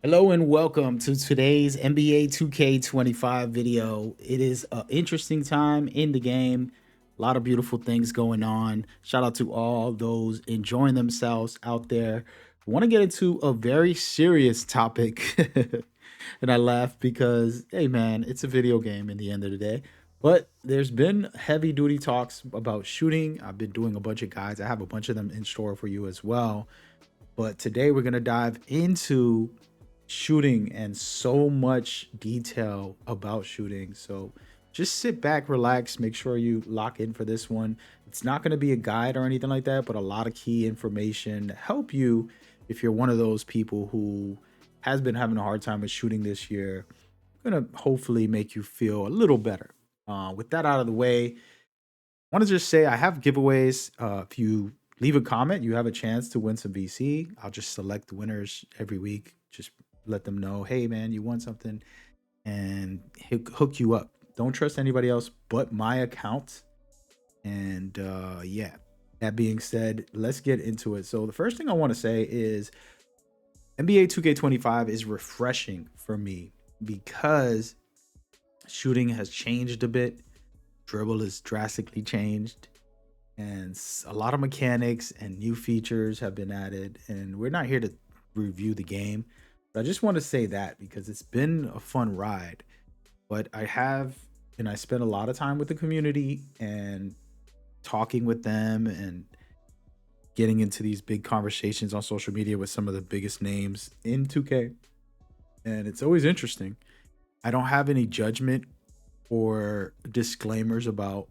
Hello and welcome to today's NBA 2K25 video. It is an interesting time in the game. A lot of beautiful things going on. Shout out to all those enjoying themselves out there. I want to get into a very serious topic. And I laugh because, hey man, it's a video game in the end of the day. But there's been heavy duty talks about shooting. I've been doing a bunch of guides. I have a bunch of them in store for you as well. But today we're going to dive into shooting and so much detail about shooting. So just sit back, relax, make sure you lock in for this one. It's not going to be a guide or anything like that, but a lot of key information to help you if you're one of those people who has been having a hard time with shooting this year. Going to hopefully make you feel a little better. With that out of the way, I want to just say I have giveaways. If you leave a comment, you have a chance to win some VC. I'll just select the winners every week. Just let them know, hey man, you won something, and hook you up. Don't trust anybody else but my account. And yeah, that being said, let's get into it. So the first thing I want to say is NBA 2K25 is refreshing for me because shooting has changed a bit. Dribble has drastically changed, and a lot of mechanics and new features have been added. And we're not here to review the game, but I just want to say that because it's been a fun ride. But I spent a lot of time with the community and talking with them and getting into these big conversations on social media with some of the biggest names in 2K. And it's always interesting. I don't have any judgment or disclaimers about,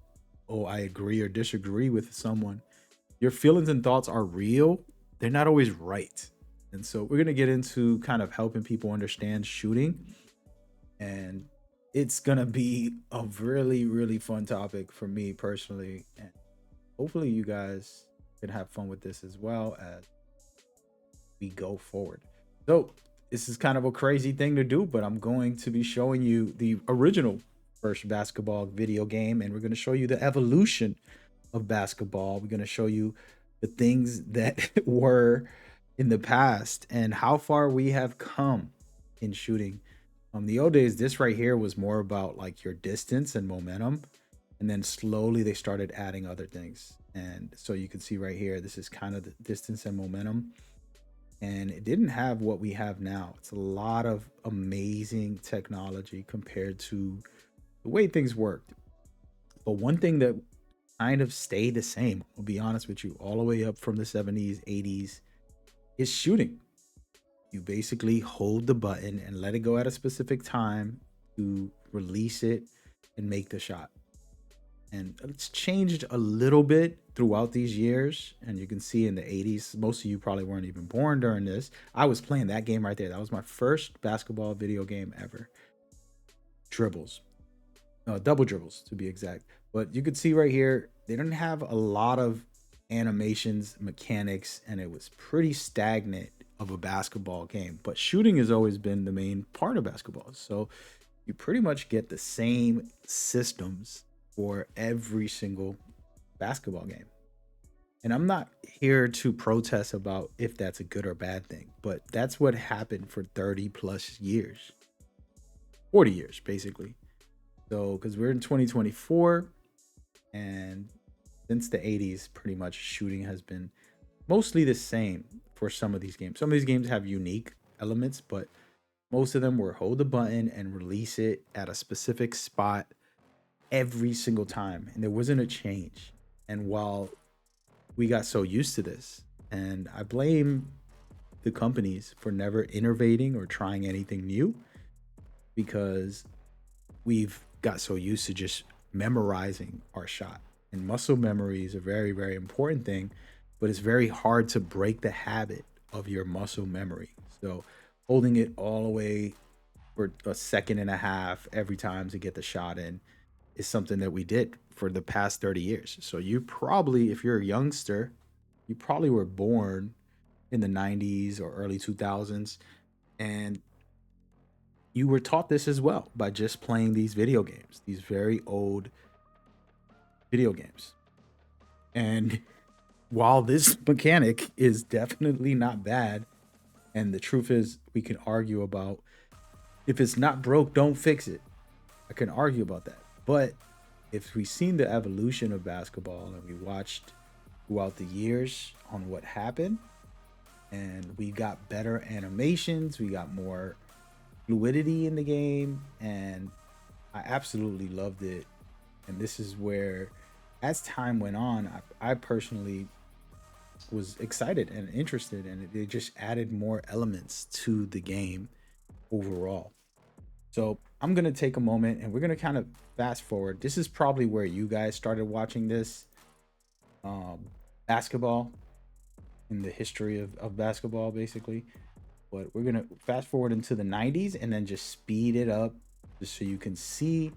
oh, I agree or disagree with someone. Your feelings and thoughts are real. They're not always right. And so we're going to get into kind of helping people understand shooting. And it's going to be a really, really fun topic for me personally. And hopefully you guys can have fun with this as well as we go forward. So this is kind of a crazy thing to do, but I'm going to be showing you the original first basketball video game, and we're going to show you the evolution of basketball. We're going to show you the things that were in the past and how far we have come in shooting. The old days, this right here was more about like your distance and momentum, and then slowly they started adding other things. And so you can see right here, this is kind of the distance and momentum, and it didn't have what we have now. It's a lot of amazing technology compared to the way things worked. But one thing that kind of stayed the same, I'll be honest with you, all the way up from the 70s, 80s, is shooting. You basically hold the button and let it go at a specific time to release it and make the shot. And it's changed a little bit throughout these years. And you can see in the 80s, most of you probably weren't even born during this. I was playing that game right there. That was my first basketball video game ever. Dribbles. Double dribbles to be exact. But you could see right here, they didn't have a lot of animations, mechanics, and it was pretty stagnant of a basketball game. But shooting has always been the main part of basketball. So you pretty much get the same systems for every single basketball game. And I'm not here to protest about if that's a good or bad thing, but that's what happened for 30 plus years, 40 years, basically. So, because we're in 2024, and since the 80s, pretty much shooting has been mostly the same for some of these games. Some of these games have unique elements, but most of them were hold the button and release it at a specific spot every single time. And there wasn't a change. And while we got so used to this, and I blame the companies for never innovating or trying anything new, because we've got so used to just memorizing our shot. And muscle memory is a very, very important thing, but it's very hard to break the habit of your muscle memory. So holding it all the way for a second and a half every time to get the shot in is something that we did for the past 30 years. So you probably, if you're a youngster, you probably were born in the 90s or early 2000s, and you were taught this as well by just playing these video games, these very old video games. And while this mechanic is definitely not bad, And the truth is, we can argue about if it's not broke, don't fix it. I can argue about that. But if we've seen the evolution of basketball and we watched throughout the years on what happened, and we got better animations, we got more fluidity in the game, and I absolutely loved it. And this is where, as time went on, I personally was excited and interested, and it just added more elements to the game overall. So I'm gonna take a moment and we're gonna kind of fast forward. This is probably where you guys started watching this basketball in the history of basketball, basically. But we're gonna fast forward into the 90s and then just speed it up just so you can see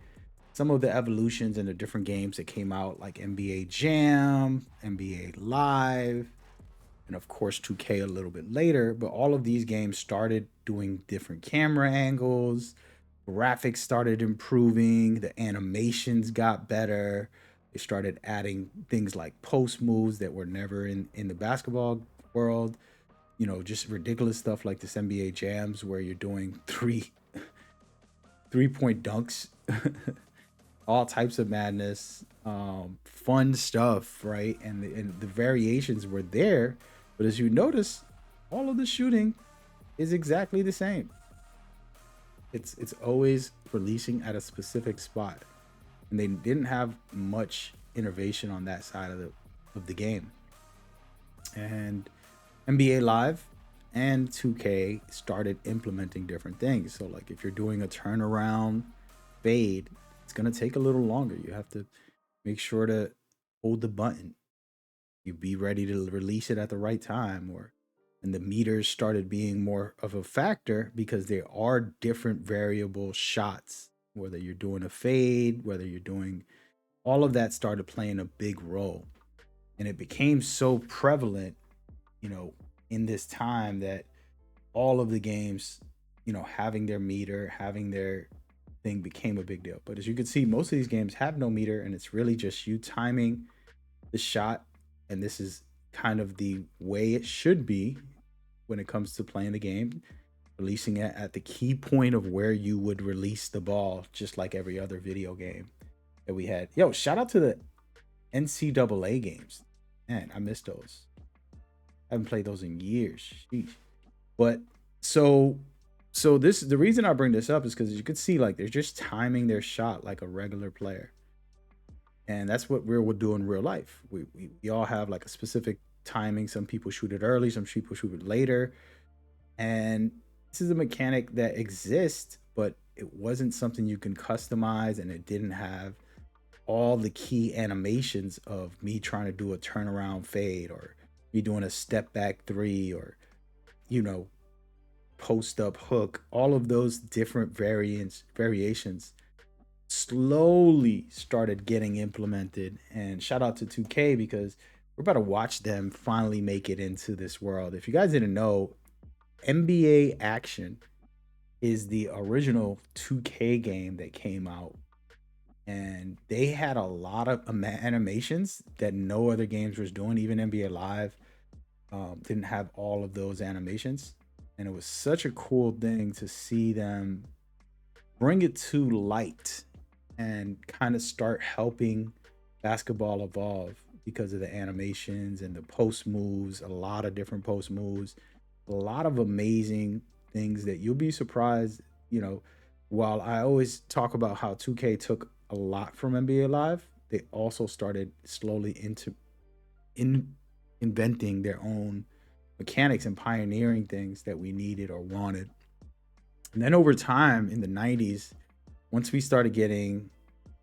some of the evolutions in the different games that came out, like NBA Jam, NBA Live, and of course 2K a little bit later. But all of these games started doing different camera angles, graphics started improving, the animations got better. They started adding things like post moves that were never in the basketball world. You know, just ridiculous stuff like this NBA Jams where you're doing 3-point dunks, all types of madness, fun stuff, right? And the variations were there, but as you notice, all of the shooting is exactly the same. It's always releasing at a specific spot, and they didn't have much innovation on that side of the game. And NBA Live and 2K started implementing different things. So like if you're doing a turnaround fade, it's gonna take a little longer. You have to make sure to hold the button. You be ready to release it at the right time, or and the meters started being more of a factor because there are different variable shots, whether you're doing a fade, whether you're doing all of that started playing a big role. And it became so prevalent, you know, in this time that all of the games, you know, having their meter, having their thing became a big deal. But as you can see, most of these games have no meter, and it's really just you timing the shot. And this is kind of the way it should be when it comes to playing the game, releasing it at the key point of where you would release the ball, just like every other video game that we had. Yo, shout out to the NCAA games. Man, I missed those. I haven't played those in years. Sheesh. But so this the reason I bring this up is because you can see like they're just timing their shot like a regular player. And that's what we're doing in real life. We all have like a specific timing. Some people shoot it early, some people shoot it later. And this is a mechanic that exists, but it wasn't something you can customize, and it didn't have all the key animations of me trying to do a turnaround fade, or me doing a step back three, or, you know, post up hook. All of those different variations slowly started getting implemented. And shout out to 2K because we're about to watch them finally make it into this world. If you guys didn't know, NBA Action is the original 2K game that came out, and they had a lot of animations that no other games was doing. Even NBA Live didn't have all of those animations, and it was such a cool thing to see them bring it to light and kind of start helping basketball evolve because of the animations and the post moves. A lot of different post moves, a lot of amazing things that you'll be surprised. You know, while I always talk about how 2K took a lot from NBA Live, they also started slowly inventing their own mechanics and pioneering things that we needed or wanted. And then over time in the 90s, once we started getting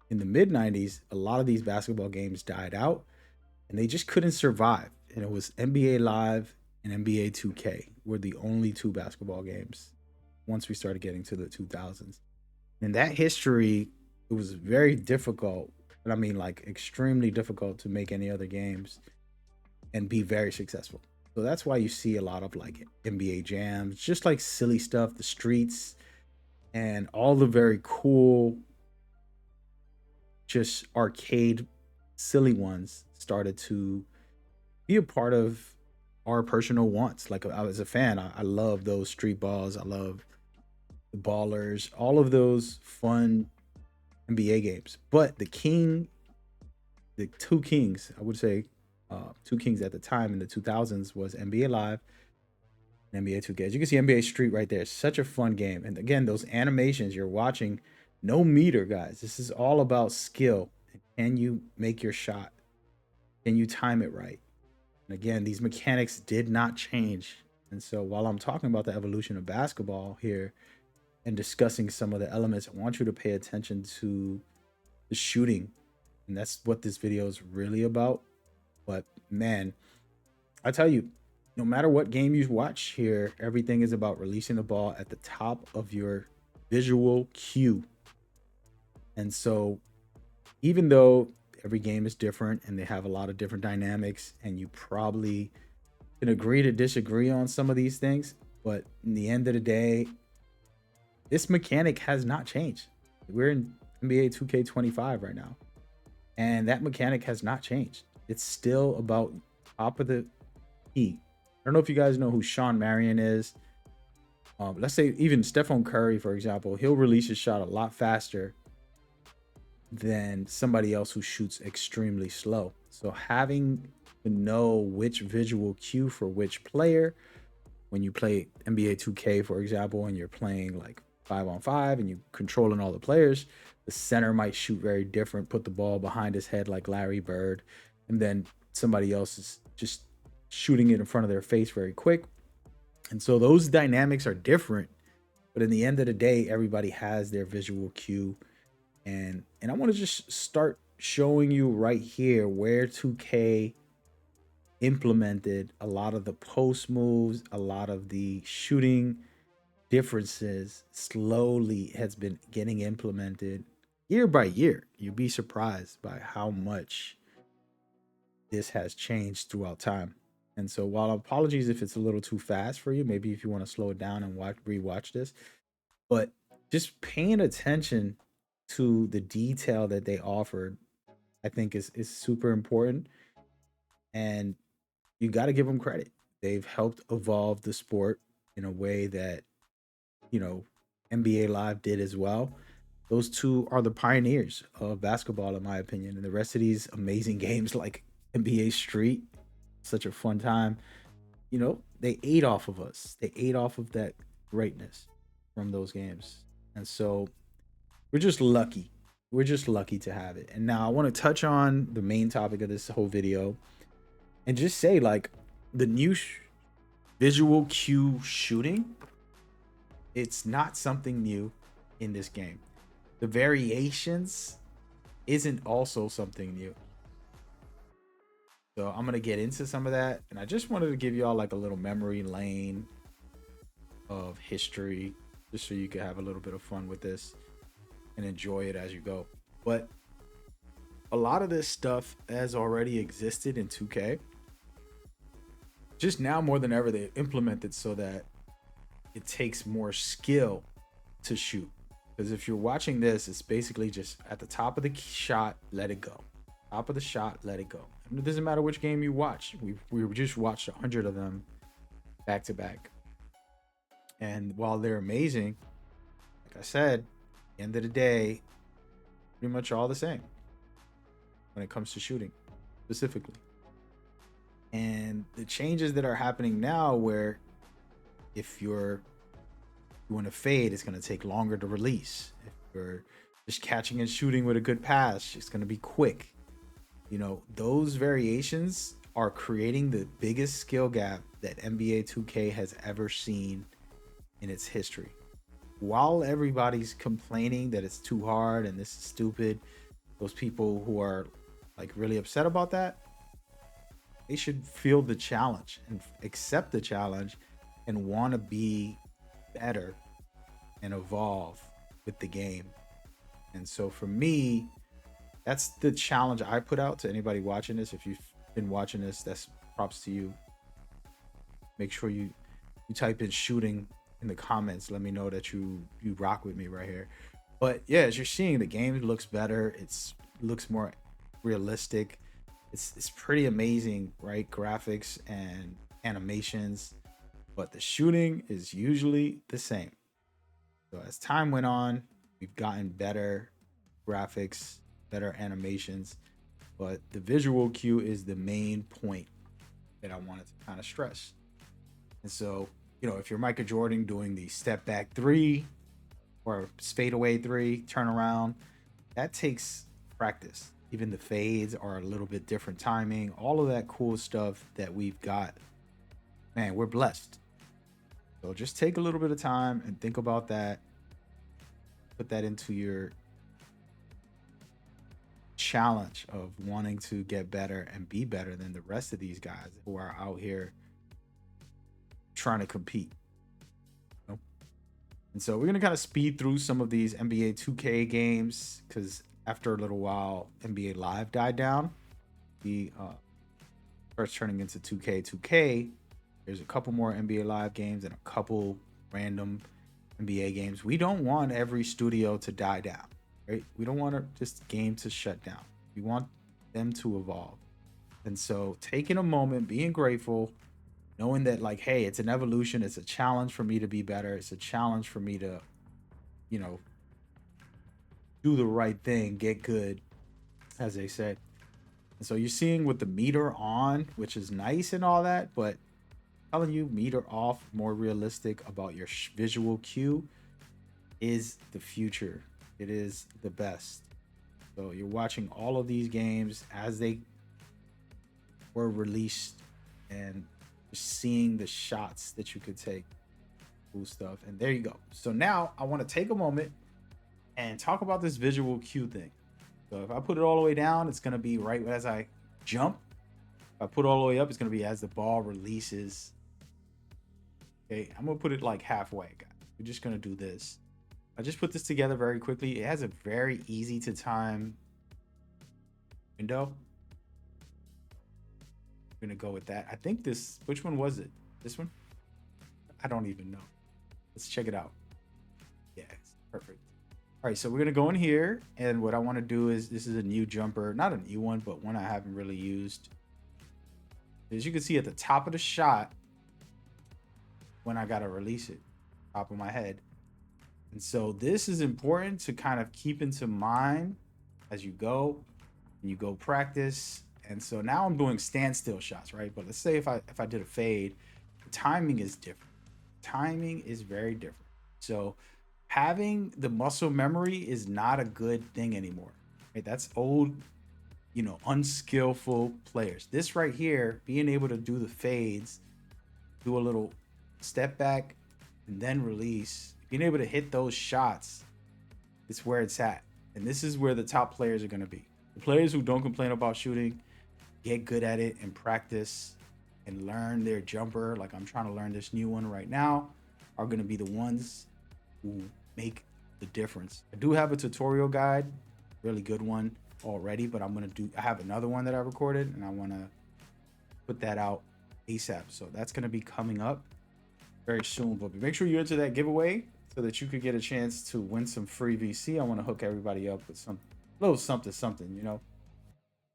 in the mid 90s, a lot of these basketball games died out and they just couldn't survive. And it was NBA Live and NBA 2K were the only two basketball games once we started getting to the 2000s. And that history, it was very difficult. And I mean, like, extremely difficult to make any other games and be very successful. So that's why you see a lot of like NBA jams, just like silly stuff, the streets, and all the very cool, just arcade, silly ones started to be a part of our personal wants. Like I was a fan, I love those street balls. I love the ballers, all of those fun NBA games. But the two kings, I would say, two kings at the time in the 2000s was NBA Live and NBA 2K. As you can see, NBA Street right there. Such a fun game. And again, those animations you're watching, no meter, guys. This is all about skill. Can you make your shot? Can you time it right? And again, these mechanics did not change. And so while I'm talking about the evolution of basketball here and discussing some of the elements, I want you to pay attention to the shooting. And that's what this video is really about. But man, I tell you, no matter what game you watch here, everything is about releasing the ball at the top of your visual cue. And so even though every game is different and they have a lot of different dynamics, and you probably can agree to disagree on some of these things, but in the end of the day, this mechanic has not changed. We're in NBA 2K25 right now, and that mechanic has not changed. It's still about top of the key. I don't know if you guys know who Sean Marion is. Let's say even Stephen Curry, for example, he'll release his shot a lot faster than somebody else who shoots extremely slow. So having to know which visual cue for which player, when you play NBA 2K, for example, and you're playing like 5-on-5 and you controlling all the players, the center might shoot very different, put the ball behind his head like Larry Bird, and then somebody else is just shooting it in front of their face very quick. And so those dynamics are different, but in the end of the day, everybody has their visual cue. And I want to just start showing you right here where 2K implemented a lot of the post moves, a lot of the shooting differences slowly has been getting implemented year by year. You'd be surprised by how much this has changed throughout time. And so while apologies if it's a little too fast for you, maybe if you want to slow it down and rewatch this, but just paying attention to the detail that they offered, I think is super important. And you got to give them credit. They've helped evolve the sport in a way that, you know, NBA Live did as well. Those two are the pioneers of basketball, in my opinion. And the rest of these amazing games like NBA Street, such a fun time, you know, they ate off of us. They ate off of that greatness from those games. And so we're just lucky. We're just lucky to have it. And now I want to touch on the main topic of this whole video and just say, like, the new visual cue shooting, it's not something new in this game. The variations isn't also something new. So I'm going to get into some of that. And I just wanted to give y'all like a little memory lane of history, just so you could have a little bit of fun with this and enjoy it as you go. But a lot of this stuff has already existed in 2K. Just now more than ever, they implemented so that it takes more skill to shoot. Because if you're watching this, it's basically just at the top of the shot, let it go. Top of the shot, let it go. And it doesn't matter which game you watch. We just watched 100 of them back to back. And while they're amazing, like I said, at the end of the day, pretty much all the same when it comes to shooting specifically. And the changes that are happening now, where if you're doing a fade, it's going to take longer to release. If you're just catching and shooting with a good pass, it's going to be quick. You know, those variations are creating the biggest skill gap that NBA 2K has ever seen in its history. While everybody's complaining that it's too hard and this is stupid, those people who are like really upset about that, they should feel the challenge and accept the challenge and want to be better and evolve with the game. And so for me, that's the challenge I put out to anybody watching this. If you've been watching this, that's props to you. Make sure you type in shooting in the comments. Let me know that you rock with me right here. But yeah, as you're seeing, the game looks better. It looks more realistic. It's pretty amazing, right? Graphics and animations, but the shooting is usually the same. So as time went on, we've gotten better graphics, better animations, but the visual cue is the main point that I wanted to kind of stress. And so, if you're Michael Jordan doing the step back three or fade away three, turn around, that takes practice. Even the fades are a little bit different timing, all of that cool stuff that we've got. Man, we're blessed. So just take a little bit of time and think about that. Put that into your challenge of wanting to get better and be better than the rest of these guys who are out here trying to compete. And so we're going to kind of speed through some of these NBA 2K games because after a little while, NBA Live died down. The first turning into 2K. There's a couple more NBA Live games and a couple random NBA games. We don't want every studio to die down, right? We don't want just game to shut down. We want them to evolve. And so taking a moment, being grateful, knowing that like, hey, it's an evolution. It's a challenge for me to be better. It's a challenge for me to, do the right thing, get good, as they said. And so you're seeing with the meter on, which is nice and all that, but telling you meter off, more realistic about your visual cue is the future. It is the best. So you're watching all of these games as they were released and just seeing the shots that you could take. Cool stuff. And there you go. So now I want to take a moment and talk about this visual cue thing. So if I put it all the way down, it's going to be right as I jump. If I put it all the way up, it's going to be as the ball releases. Okay, I'm going to put it like halfway, guys. We're just going to do this. I just put this together very quickly. It has a very easy to time window. We're going to go with that. I think this, which one was it? This one? I don't even know. Let's check it out. Yeah, it's perfect. All right, so we're going to go in here. And what I want to do is, this is a new jumper. Not a new one, but one I haven't really used. As you can see at the top of the shot, when I got to release it, top of my head. And so this is important to kind of keep into mind as you go and you go practice. And so now I'm doing standstill shots, right? But let's say if I did a fade, the timing is different. Timing is very different. So having the muscle memory is not a good thing anymore. Right? That's old, unskillful players. This right here, being able to do the fades, do a little step back and then release, being able to hit those shots is where it's at. And this is where the top players are going to be. The players who don't complain about shooting, get good at it and practice and learn their jumper, like I'm trying to learn this new one right now, are going to be the ones who make the difference. I do have a tutorial guide, really good one already, but I have another one that I recorded and I want to put that out ASAP. So that's going to be coming up very soon. But make sure you enter that giveaway so that you could get a chance to win some free VC. I want to hook everybody up with some little something,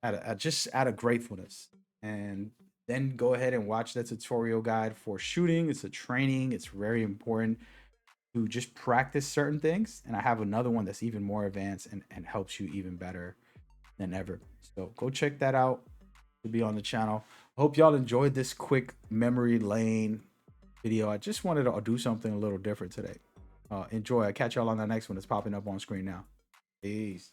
out of gratefulness. And then go ahead and watch that tutorial guide for shooting. It's a training. It's very important to just practice certain things. And I have another one that's even more advanced and helps you even better than ever. So go check that out. It'll be on the channel. I hope y'all enjoyed this quick memory lane video. I just wanted to do something a little different today. Enjoy. I'll catch y'all on the next one that's popping up on screen now. Peace.